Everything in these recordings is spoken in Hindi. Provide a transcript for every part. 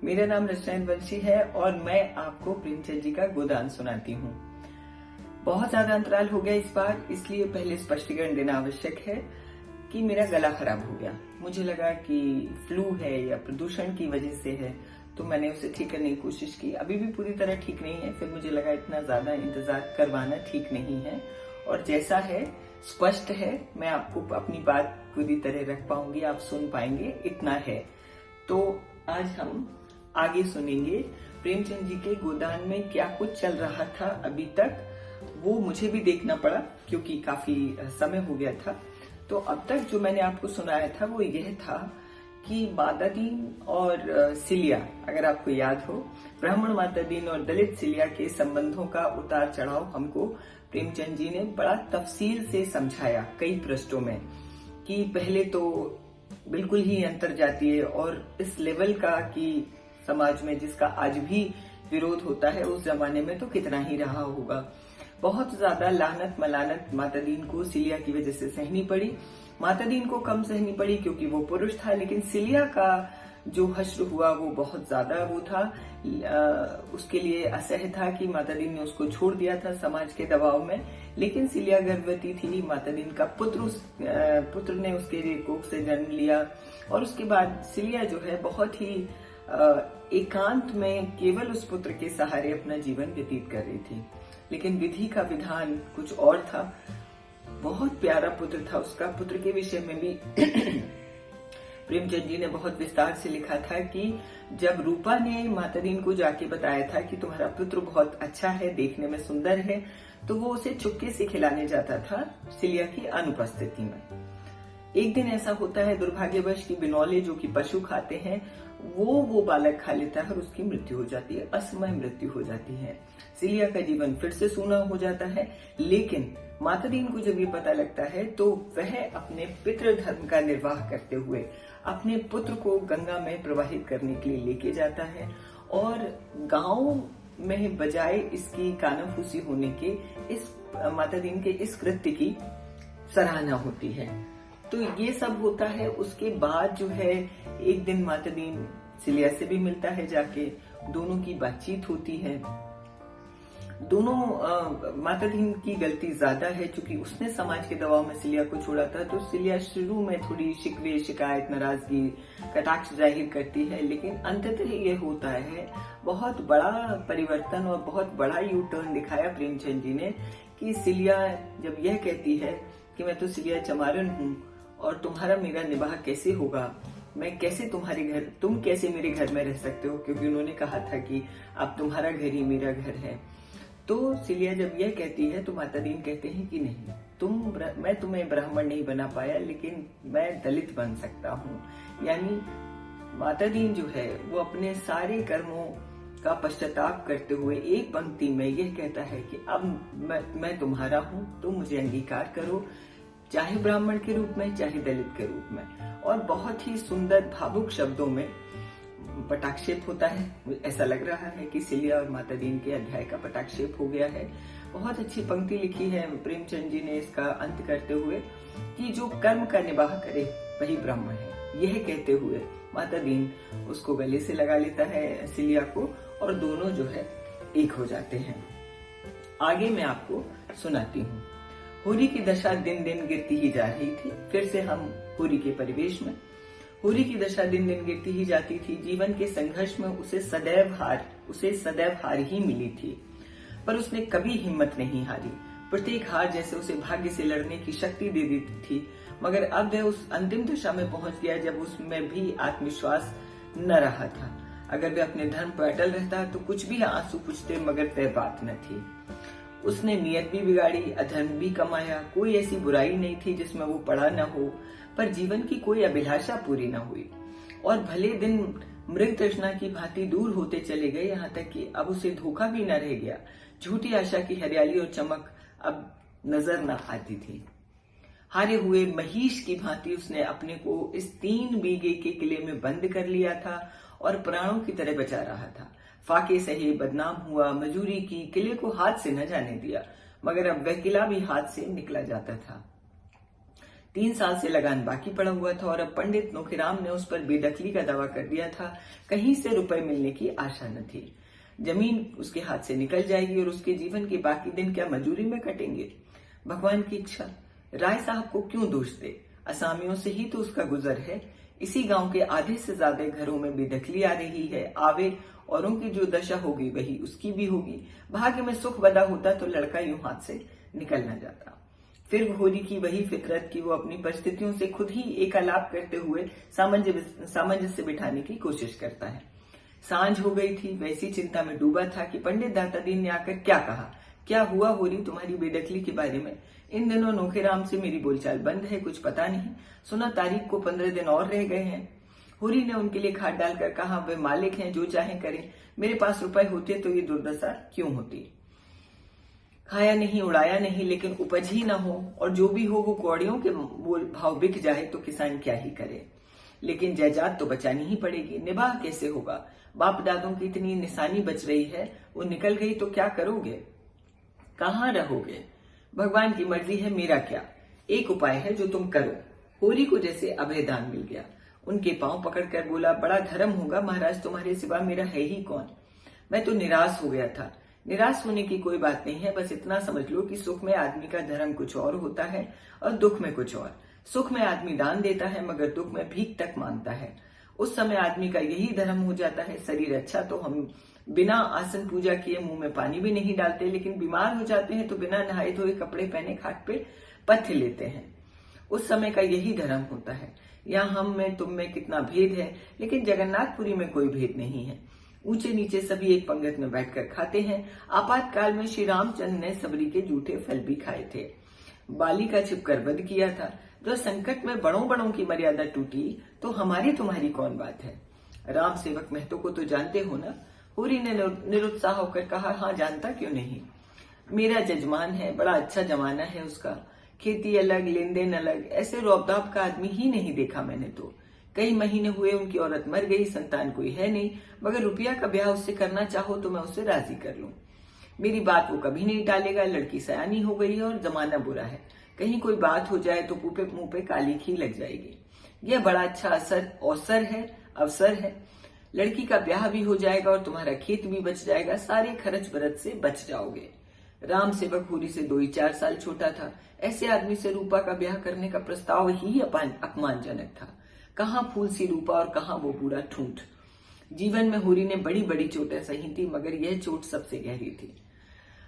मेरा नाम रचना वंशी है और मैं आपको प्रेमचंद जी का गोदान सुनाती हूँ। बहुत ज्यादा अंतराल हो गया इस बार, इसलिए पहले स्पष्टीकरण देना आवश्यक है कि मेरा गला खराब हो गया। मुझे लगा कि फ्लू है या प्रदूषण की वजह से है, तो मैंने उसे ठीक करने की कोशिश की। अभी भी पूरी तरह ठीक नहीं है। फिर मुझे लगा इतना ज्यादा इंतजार करवाना ठीक नहीं है और जैसा है स्पष्ट है, मैं आपको अपनी बात पूरी तरह रख पाऊंगी, आप सुन पाएंगे, इतना है। तो आज हम आगे सुनेंगे प्रेमचंद जी के गोदान में क्या कुछ चल रहा था अभी तक। वो मुझे भी देखना पड़ा क्योंकि काफी समय हो गया था। तो अब तक जो मैंने आपको सुनाया था वो यह था कि माता दीन और सिलिया, अगर आपको याद हो, ब्राह्मण माता दीन और दलित सिलिया के संबंधों का उतार चढ़ाव हमको प्रेमचंद जी ने बड़ा तफसील से समझाया कई पृष्ठों में, कि पहले तो बिल्कुल ही अंतर जातीय और इस लेवल का कि समाज में जिसका आज भी विरोध होता है, उस जमाने में तो कितना ही रहा होगा। बहुत ज्यादा लानत मलानत माता दीन को सिलिया की वजह से सहनी पड़ी। माता दीन को कम सहनी पड़ी क्योंकि वो पुरुष था, लेकिन सिलिया का जो हश्र हुआ वो बहुत ज्यादा वो था। उसके लिए असह्य था कि माता दीन ने उसको छोड़ दिया था समाज के दबाव में। लेकिन सिलिया गर्भवती थी, माता दीन का पुत्र ने उसके कोख से जन्म लिया और उसके बाद सिलिया जो है बहुत ही एकांत में केवल उस पुत्र के सहारे अपना जीवन व्यतीत कर रही थी। लेकिन विधि का विधान कुछ और था। बहुत प्यारा पुत्र था उसका। पुत्र के विषय में भी प्रेमचंद जी ने बहुत विस्तार से लिखा था कि जब रूपा ने माता दीन को जाके बताया था कि तुम्हारा पुत्र बहुत अच्छा है, देखने में सुंदर है, तो वो उसे चुपके से खिलाने जाता था सिलिया की अनुपस्थिति में। एक दिन ऐसा होता है दुर्भाग्यवश कि बिनौले जो कि पशु खाते हैं वो बालक खा लेता है और उसकी मृत्यु हो जाती है, असमय मृत्यु हो जाती है। सिलिया का जीवन फिर से सूना हो जाता है। लेकिन माता दीन को जब ये पता लगता है तो वह अपने पितृ धर्म का निर्वाह करते हुए अपने पुत्र को गंगा में प्रवाहित करने के लिए लेके जाता है और गांव में बजाय इसकी कानाफूसी होने के इस माता दीन के इस कृत्य की सराहना होती है। तो ये सब होता है। उसके बाद जो है एक दिन माता दीन सिलिया से भी मिलता है जाके, दोनों की बातचीत होती है। दोनों माता दीन की गलती ज्यादा है क्योंकि उसने समाज के दबाव में सिलिया को छोड़ा था। तो सिलिया शुरू में थोड़ी शिकवे शिकायत नाराजगी कटाक्ष जाहिर करती है, लेकिन अंततः ये होता है बहुत बड़ा परिवर्तन और बहुत बड़ा यू टर्न दिखाया प्रेमचंद जी ने कि सिलिया जब यह कहती है कि मैं तो सिलिया चमारन हूँ और तुम्हारा मेरा निबाह कैसे होगा, मैं कैसे तुम्हारे घर, तुम कैसे मेरे घर में रह सकते हो, क्योंकि उन्होंने कहा था कि अब तुम्हारा घर ही मेरा घर है। तो सिलिया जब यह कहती है तो माता दीन कहते हैं कि नहीं, मैं तुम्हें ब्राह्मण नहीं बना पाया लेकिन मैं दलित बन सकता हूँ। यानी माता दीन जो है वो अपने सारे कर्मों का पश्चाताप करते हुए एक पंक्ति में यह कहता है कि अब मैं तुम्हारा हूँ, तुम मुझे अंगीकार करो, चाहे ब्राह्मण के रूप में चाहे दलित के रूप में। और बहुत ही सुंदर भावुक शब्दों में पटाक्षेप होता है। ऐसा लग रहा है कि सिलिया और माता दीन के अध्याय का पटाक्षेप हो गया है। बहुत अच्छी पंक्ति लिखी है प्रेमचंद जी ने इसका अंत करते हुए कि जो कर्म का निबाह करे वही ब्राह्मण है। यह कहते हुए माता दीन उसको गले से लगा लेता है सिलिया को और दोनों जो है एक हो जाते हैं। आगे मैं आपको सुनाती हूँ। होरी की दशा दिन दिन गिरती ही जा रही थी। फिर से हम होरी के परिवेश में। होरी की दशा दिन दिन गिरती ही जाती थी। जीवन के संघर्ष में उसे सदैव हार ही मिली थी, पर उसने कभी हिम्मत नहीं हारी। प्रत्येक हार जैसे उसे भाग्य से लड़ने की शक्ति दे देती थी, मगर अब वह उस अंतिम दशा में पहुंच गया जब उसमें भी आत्मविश्वास न रहा था। अगर वह अपने धर्म पर अटल रहता तो कुछ भी आंसू पूछते, मगर तय बात न थी। उसने नियत भी बिगाड़ी, अधर्म भी कमाया, कोई ऐसी बुराई नहीं थी जिसमें वो पड़ा न हो, पर जीवन की कोई अभिलाषा पूरी न हुई और भले दिन मृग तृष्णा की भांति दूर होते चले गए, यहाँ तक कि अब उसे धोखा भी न रह गया। झूठी आशा की हरियाली और चमक अब नजर न आती थी। हारे हुए महिष की भांति उसने अपने को इस 3 बीघे के किले में बंद कर लिया था और प्राणों की तरह बचा रहा था। फाके सहे, बदनाम हुआ, मजूरी की, किले को हाथ से न जाने दिया, मगर अब वह किला भी हाथ से निकला जाता था। 3 साल से लगान बाकी पड़ा हुआ था और अब पंडित नोखीराम ने उस पर बेदखली का दावा कर दिया था। कहीं से रुपए मिलने की आशा न थी। जमीन उसके हाथ से निकल जाएगी और उसके जीवन के बाकी दिन क्या मजूरी में कटेंगे। भगवान की इच्छा। राय साहब को क्यों दोष दे, असामियों से ही तो उसका गुजर है। इसी गांव के आधे से ज्यादा घरों में बेदखली आ रही है। आवे औरों की जो दशा होगी वही उसकी भी होगी। भाग्य में सुख बदा होता तो लड़का यूं हाथ से निकल न जाता। फिर होरी की वही फितरत कि वो अपनी परिस्थितियों से खुद ही एक आलाप करते हुए सामंजस्य बिठाने की कोशिश करता है। सांझ हो गई थी, वैसी चिंता में डूबा था कि पंडित दाता दीन ने आकर क्या कहा। क्या हुआ होरी तुम्हारी बेदखली के बारे में? इन दिनों नोखीराम से मेरी बोलचाल बंद है, कुछ पता नहीं। सुना तारीख को 15 दिन और रह गए हैं। होरी ने उनके लिए खाट डालकर कहा, वे मालिक हैं, जो चाहे करें। मेरे पास रुपए होते तो ये दुर्दशा क्यों होती। खाया नहीं, उड़ाया नहीं, लेकिन उपज ही ना हो और जो भी हो वो कौड़ियों के मोल भाव बिक जाए तो किसान क्या ही करे। लेकिन जायदाद तो बचानी ही पड़ेगी, निबाह कैसे होगा। बाप दादों की इतनी निशानी बच रही है, वो निकल गई तो क्या करोगे, कहाँ रहोगे। भगवान की मर्जी है, मेरा क्या। एक उपाय है जो तुम करो। होरी को जैसे अभयदान मिल गया। उनके पांव पकड़कर बोला, बड़ा धर्म होगा महाराज, तुम्हारे सिवा मेरा है ही कौन। मैं तो निराश हो गया था। निराश होने की कोई बात नहीं है, बस इतना समझ लो कि सुख में आदमी का धर्म कुछ और होता है और दुख में कुछ और। सुख में आदमी दान देता है मगर दुख में भीख तक मांगता है। उस समय आदमी का यही धर्म हो जाता है। शरीर अच्छा तो हम बिना आसन पूजा किए मुंह में पानी भी नहीं डालते, लेकिन बीमार हो जाते हैं तो बिना नहाए धोए कपड़े पहने खाट पे पथ्य लेते हैं। उस समय का यही धर्म होता है। यहाँ हम में तुम में कितना भेद है, लेकिन जगन्नाथपुरी में कोई भेद नहीं है। ऊंचे नीचे सभी एक पंगत में बैठकर खाते हैं। आपातकाल में श्री रामचंद्र ने सबरी के जूठे फल भी खाए थे। बाली का छिपकर वध किया था। जब संकट में बड़ों बड़ों की मर्यादा टूटी तो हमारी तुम्हारी कौन बात है। राम सेवक महतो को तो जानते हो ना। होरी ने निरुत्साह होकर कहा, हाँ जानता क्यों नहीं। मेरा जजमान है, बड़ा अच्छा जमाना है उसका। खेती अलग, लेन देन अलग, ऐसे रौबदाब का आदमी ही नहीं देखा मैंने तो। कई महीने हुए उनकी औरत मर गई, संतान कोई है नहीं, मगर रुपया का ब्याह उससे करना चाहो तो मैं उससे राजी कर लूं। मेरी बात वो कभी नहीं टालेगा। लड़की सयानी हो गई है और जमाना बुरा है। कहीं कोई बात हो जाए तो मुंह पे काली खी लग जाएगी। यह बड़ा अच्छा अवसर है। लड़की का ब्याह भी हो जाएगा और तुम्हारा खेत भी बच जाएगा। सारे खर्च बरत से बच जाओगे। राम सेवक होरी से 2-4 साल छोटा था। ऐसे आदमी से रूपा का ब्याह करने का प्रस्ताव ही अपमानजनक था। कहाँ फूल सी रूपा और कहाँ वो पूरा ठूंठ। जीवन में होरी ने बड़ी बड़ी चोटें सही थी, मगर यह चोट सबसे गहरी थी।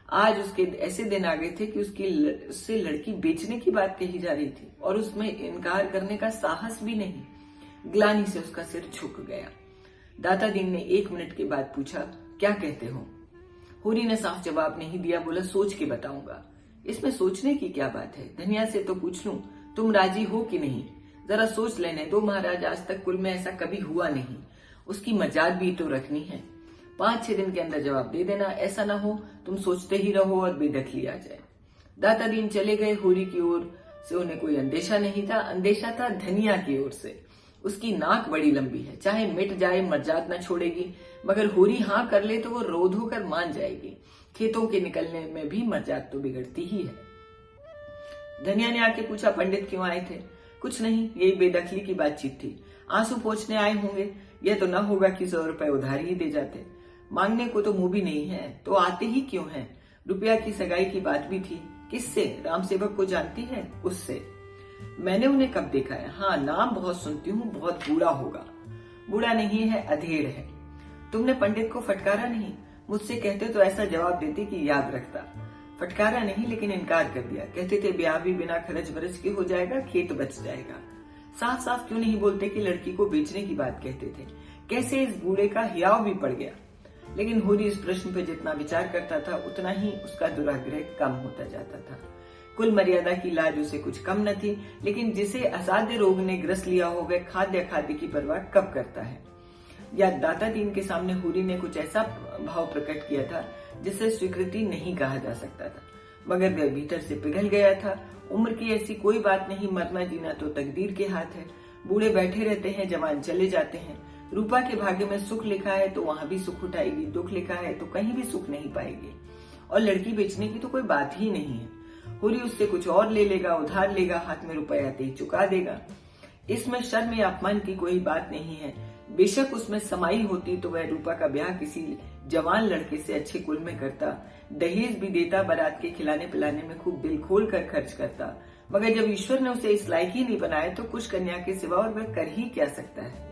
आज उसके ऐसे दिन आ गए थे कि उससे लड़की बेचने की बात कही जा रही थी और उसमें इनकार करने का साहस भी नहीं। ग्लानि से उसका सिर झुक गया। दाता दीन ने 1 मिनट के बाद पूछा, क्या कहते हो। होरी ने साफ जवाब नहीं दिया। बोला, सोच के बताऊंगा। इसमें सोचने की क्या बात है। धनिया से तो पूछ लूं, तुम राजी हो कि नहीं। जरा सोच लेने दो महाराज, आज तक कुल में ऐसा कभी हुआ नहीं। उसकी मर्यादा भी तो रखनी है। 5-6 दिन के अंदर जवाब दे देना। ऐसा ना हो तुम सोचते ही रहो और बेदखली आ जाए। दाता दीन चले गए। होरी की ओर से उन्हें कोई अंदेशा नहीं था। अंदेशा था धनिया की ओर से। उसकी नाक बड़ी लंबी है, चाहे मिट जाए मर्यादा न छोड़ेगी, मगर होरी हाँ कर ले तो वो रोध होकर मान जाएगी। खेतों के निकलने में भी मर्यादा तो बिगड़ती ही है। धनिया ने आके पूछा, पंडित क्यों आए थे। कुछ नहीं, यही बेदखली की बातचीत थी। आंसू पोंछने आए होंगे। यह तो न होगा कि 100 रुपए उधार ही दे जाते। मांगने को तो मुंह भी नहीं है, तो आते ही क्यों हैं। रुपया की सगाई की बात भी थी। किससे। राम सेवक को जानती है, उससे। मैंने उन्हें कब देखा है। हाँ, नाम बहुत सुनती हूँ, बहुत बूढ़ा होगा। बूढ़ा नहीं है, अधेड़ है। तुमने पंडित को फटकारा नहीं। मुझसे कहते तो ऐसा जवाब देती कि याद रखता। फटकारा नहीं, लेकिन इनकार कर दिया। कहते थे ब्याह भी बिना खर्च बरच के हो जाएगा, खेत बच जाएगा। साफ साफ क्यों नहीं बोलते कि लड़की को बेचने की बात कहते थे। कैसे इस बूढ़े का हियाव भी पड़ गया। लेकिन होरी इस प्रश्न पर जितना विचार करता था उतना ही उसका दुराग्रह कम होता जाता था। कुल मर्यादा की लाज उसे कुछ कम न थी, लेकिन जिसे असाध्य रोग ने ग्रस लिया हो वह खाद्य की परवाह कब करता है। या दाता दीन के सामने होरी ने कुछ ऐसा भाव प्रकट किया था जिसे स्वीकृति नहीं कहा जा सकता था, मगर वह भीतर से पिघल गया था। उम्र की ऐसी कोई बात नहीं, मरना जीना तो तकदीर के हाथ है। बूढ़े बैठे रहते हैं, जवान चले जाते हैं। रूपा के भाग्य में सुख लिखा है तो वहां भी सुख उठाएगी, दुख लिखा है तो कहीं भी सुख नहीं पाएगी। और लड़की बेचने की तो कोई बात ही नहीं है। हुरी उससे कुछ और ले लेगा, उधार लेगा, हाथ में रुपया आते ही चुका देगा। इसमें शर्म या अपमान की कोई बात नहीं है। बेशक उसमें समाई होती तो वह रूपा का ब्याह किसी जवान लड़के से अच्छे कुल में करता, दहेज भी देता, बारात के खिलाने पिलाने में खूब दिल खोल कर खर्च करता। मगर जब ईश्वर ने उसे इस लायक ही नहीं बनाया तो कुछ कन्या के सिवा और वह कर ही क्या सकता है।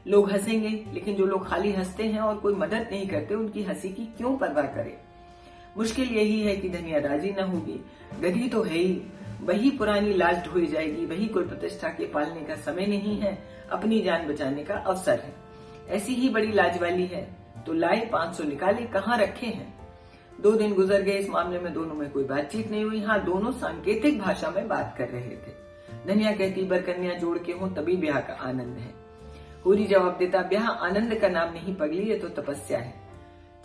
लोग हंसेंगे, लेकिन जो लोग खाली हंसते हैं और कोई मदद नहीं करते उनकी हंसी की क्यों परवाह करे। मुश्किल यही है कि धनिया राजी न होगी। गधी तो है ही, वही पुरानी लाज ढोई जाएगी, वही कुल प्रतिष्ठा के पालने का समय नहीं है, अपनी जान बचाने का अवसर है। ऐसी ही बड़ी लाज वाली है तो लाए 500 निकाले, कहाँ रखे हैं। 2 दिन गुजर गए, इस मामले में दोनों में कोई बातचीत नहीं हुई। हाँ, दोनों सांकेतिक भाषा में बात कर रहे थे। धनिया कहती बरकन्या जोड़ के हो तभी ब्याह का आनंद है। हुरी जवाब देता, ब्याह आनंद का नाम नहीं पगली, ये तो तपस्या है।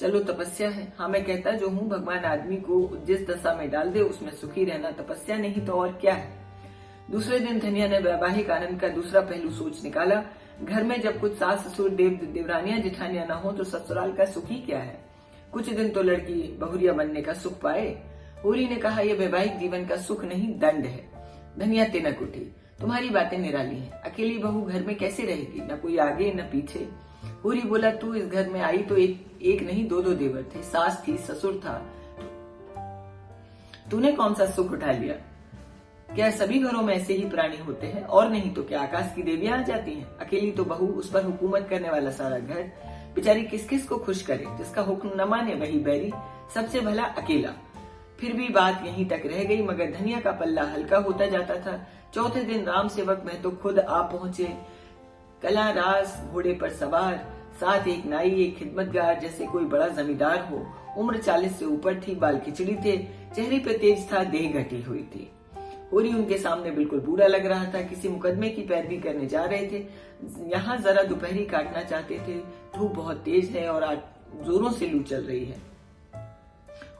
चलो तपस्या है। हाँ, मैं कहता जो हूँ, भगवान आदमी को जिस दशा में डाल दे उसमें सुखी रहना तपस्या नहीं तो और क्या है। दूसरे दिन धनिया ने वैवाहिक आनंद का दूसरा पहलू सोच निकाला। घर में जब कुछ सास ससुर देवरानियां जिठानियां न हो तो ससुराल का सुख ही क्या है। कुछ दिन तो लड़की बहुरिया बनने का सुख पाए। हुरी ने कहा, यह वैवाहिक जीवन का सुख नहीं दंड है। धनिया तिनक उठी, तुम्हारी बातें निराली हैं। अकेली बहू घर में कैसे रहेगी, न कोई आगे न पीछे। हुरी बोला, तू इस घर में आई तो एक नहीं 2 देवर थे, सास थी, ससुर था, तूने कौन सा सुख उठा लिया। क्या सभी घरों में ऐसे ही प्राणी होते हैं? और नहीं तो क्या आकाश की देवियां आ जाती हैं। अकेली तो बहू, उस पर हुकूमत करने वाला सारा घर, बेचारी किस किस को खुश करे। जिसका हुक्म न माने वही बैरी, सबसे भला अकेला। फिर भी बात यहीं तक रह गई, मगर धनिया का पल्ला हल्का होता जाता था। चौथे दिन राम सेवक महतो खुद आ पहुंचे। कला रास घोड़े पर सवार, साथ एक नाई, एक खिदमतगार, जैसे कोई बड़ा जमींदार हो। उम्र 40 से ऊपर थी, बाल खिचड़ी थे, चेहरे पे तेज था, देह घटी हुई थी। हुरी उनके सामने बिल्कुल बूढ़ा लग रहा था, किसी मुकदमे की पैरवी करने जा रहे थे। यहाँ जरा दोपहरी काटना चाहते थे। धूप बहुत तेज है और आज जोरों से लू चल रही है।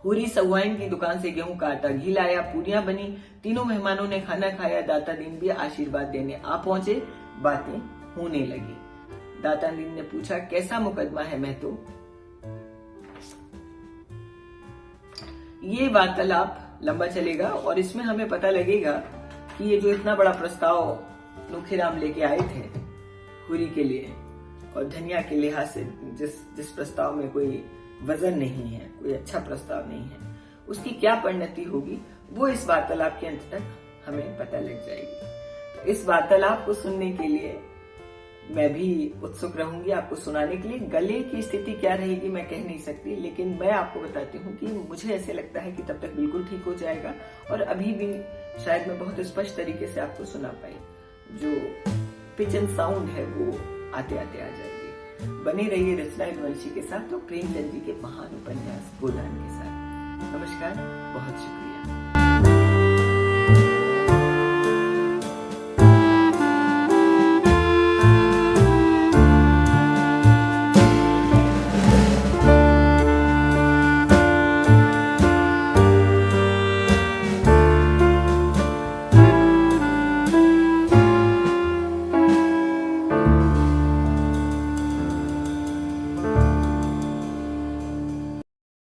हुरी सहुआइन की दुकान से गेहूं का आटा, घी लाया, पूरियां बनी। तीनों मेहमानों ने खाना खाया। दाता दीन भी आशीर्वाद देने आ पहुंचे। बातें होने लगी। दाता दीन ने पूछा, कैसा मुकदमा है महतो। ये वार्तालाप लंबा चलेगा और इसमें हमें पता लगेगा कि ये जो इतना बड़ा प्रस्ताव नूखीराम लेके आए थे हुरी के लिए और धनिया के लिहाज से जिस प्रस्ताव में कोई वजन नहीं है, कोई अच्छा प्रस्ताव नहीं है, उसकी क्या परिणति होगी वो इस वार्तालाप के अंत तक हमें पता लग जाएगी। तो इस वार्तालाप को सुनने के लिए मैं भी उत्सुक रहूंगी आपको सुनाने के लिए। गले की स्थिति क्या रहेगी मैं कह नहीं सकती, लेकिन मैं आपको बताती हूँ कि मुझे ऐसे लगता है कि तब तक बिल्कुल ठीक हो जाएगा और अभी भी शायद मैं बहुत स्पष्ट तरीके से आपको सुना पाई। जो पिच एंड साउंड है वो आते आते आ जाएगी। बने रहिए रचना यूनिवर्सिटी के साथ और प्रेमचंद जी के महान उपन्यास गोदान के साथ। नमस्कार, बहुत शुक्रिया।